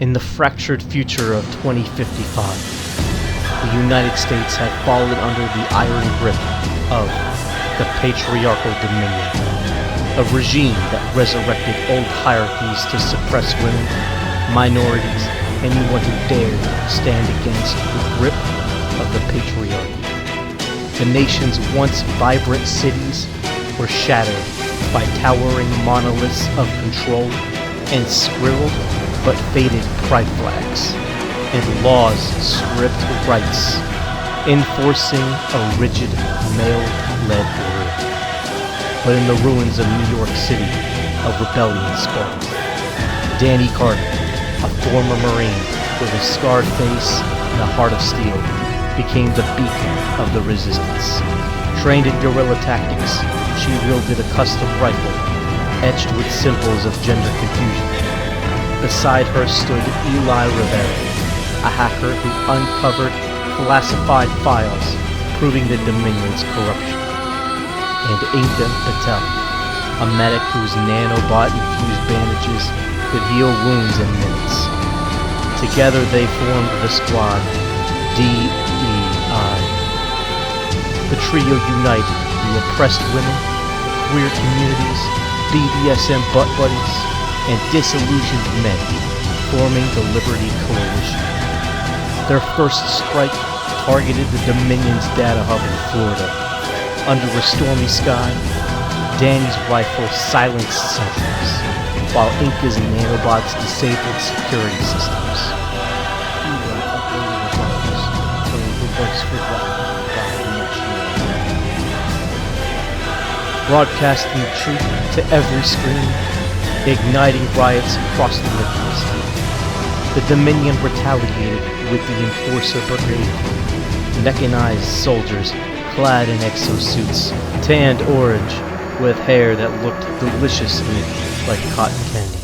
In the fractured future of 2055, the United States had fallen under the iron grip of the Patriarchal Dominion, a regime that resurrected old hierarchies to suppress women, minorities, anyone who dared stand against the grip of the patriarchy. The nation's once vibrant cities were shattered by towering monoliths of control and scribbled but faded pride flags, and laws stripped rights, enforcing a rigid male-led order. But in the ruins of New York City, a rebellion sparked. Danny Carter, a former Marine with a scarred face and a heart of steel, became the beacon of the resistance. Trained in guerrilla tactics, she wielded a custom rifle, etched with symbols of gender confusion. Beside her stood Eli Rivera, a hacker who uncovered classified files proving the Dominion's corruption. And Inka Patel, a medic whose nanobot-infused bandages could heal wounds in minutes. Together they formed the squad, DEI. The trio united the oppressed women, queer communities, BDSM butt buddies, and disillusioned men, forming the Liberty Coalition. Their first strike targeted the Dominion's data hub in Florida. Under a stormy sky, Danny's rifle silenced sentries, while Inca's nanobots disabled security systems. Eli uploaded the bombs until the books forgotten by the next year. Broadcasting truth to every screen, igniting riots across the Midwest. The Dominion retaliated with the Enforcer Brigade, mechanized soldiers clad in exosuits, tanned orange, with hair that looked deliciously like cotton candy.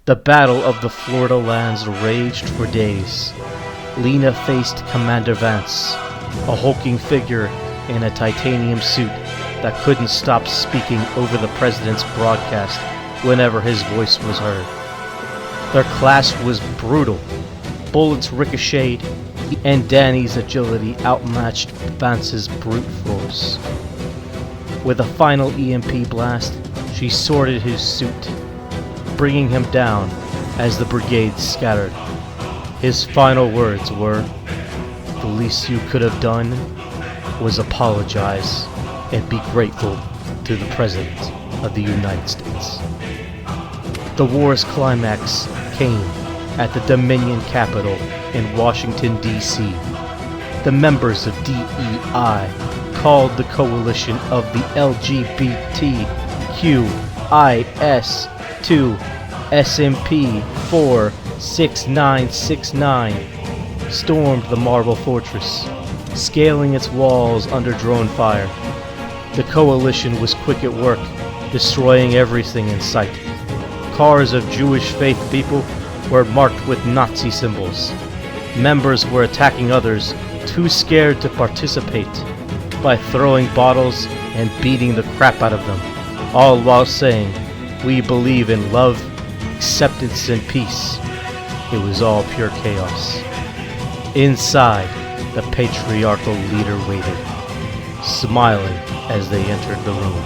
The Battle of the Florida Lands raged for days. Lena faced Commander Vance, a hulking figure in a titanium suit that couldn't stop speaking over the president's broadcast whenever his voice was heard. Their clash was brutal. Bullets ricocheted, and Danny's agility outmatched Vance's brute force. With a final EMP blast, she sorted his suit, bringing him down as the brigade scattered. His final words were, "The least you could have done was apologize and be grateful to the President of the United States." The war's climax came at the Dominion Capitol in Washington, D.C. The members of DEI called the coalition of the LGBTQIS to SMP 46969 stormed the Marble Fortress, scaling its walls under drone fire. The coalition was quick at work, destroying everything in sight. Cars of Jewish faith people were marked with Nazi symbols. Members were attacking others, too scared to participate, by throwing bottles and beating the crap out of them, all while saying, "We believe in love, acceptance, and peace." It was all pure chaos. Inside, the patriarchal leader waited, smiling as they entered the room.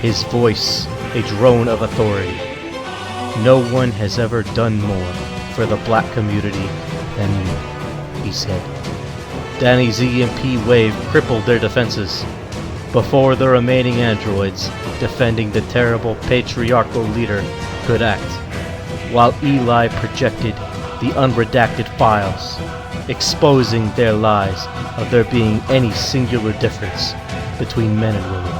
His voice a drone of authority. "No one has ever done more for the black community than me," he said. Danny's EMP wave crippled their defenses before the remaining androids defending the terrible patriarchal leader could act, while Eli projected the unredacted files, exposing their lies of there being any singular difference between men and women.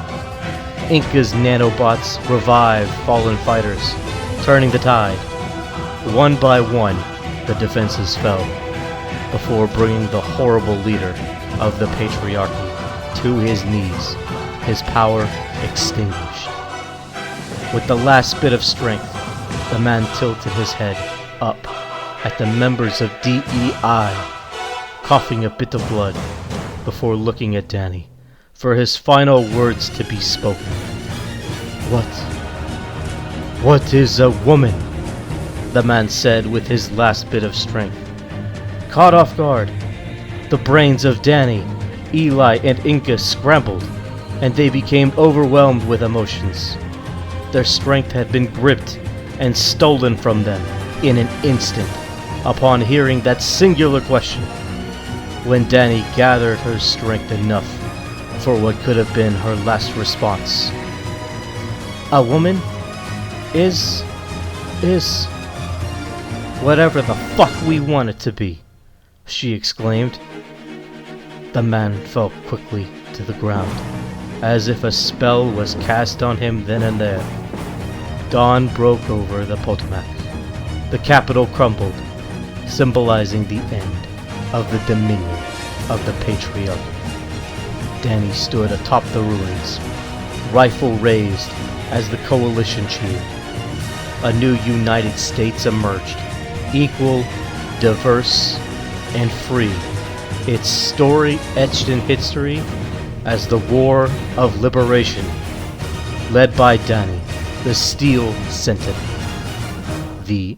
Inca's nanobots revived fallen fighters, turning the tide. One by one, the defenses fell, before bringing the horrible leader of the patriarchy to his knees, his power extinguished. With the last bit of strength, the man tilted his head up at the members of DEI, coughing a bit of blood before looking at Danny for his final words to be spoken. What is a woman?" the man said with his last bit of strength. Caught off guard, the brains of Danny, Eli, and Inca scrambled, and they became overwhelmed with emotions. Their strength had been gripped and stolen from them in an instant upon hearing that singular question. When Danny gathered her strength enough for what could have been her last response. A woman is whatever the fuck we want it to be, she exclaimed. The man fell quickly to the ground, as if a spell was cast on him then and there. Dawn broke over the Potomac. The capital crumbled, symbolizing the end of the dominion of the Patriarchy. Danny stood atop the ruins, rifle raised as the coalition cheered. A new United States emerged, equal, diverse, and free, its story etched in history as the War of Liberation, led by Danny, the Steel Sentinel. The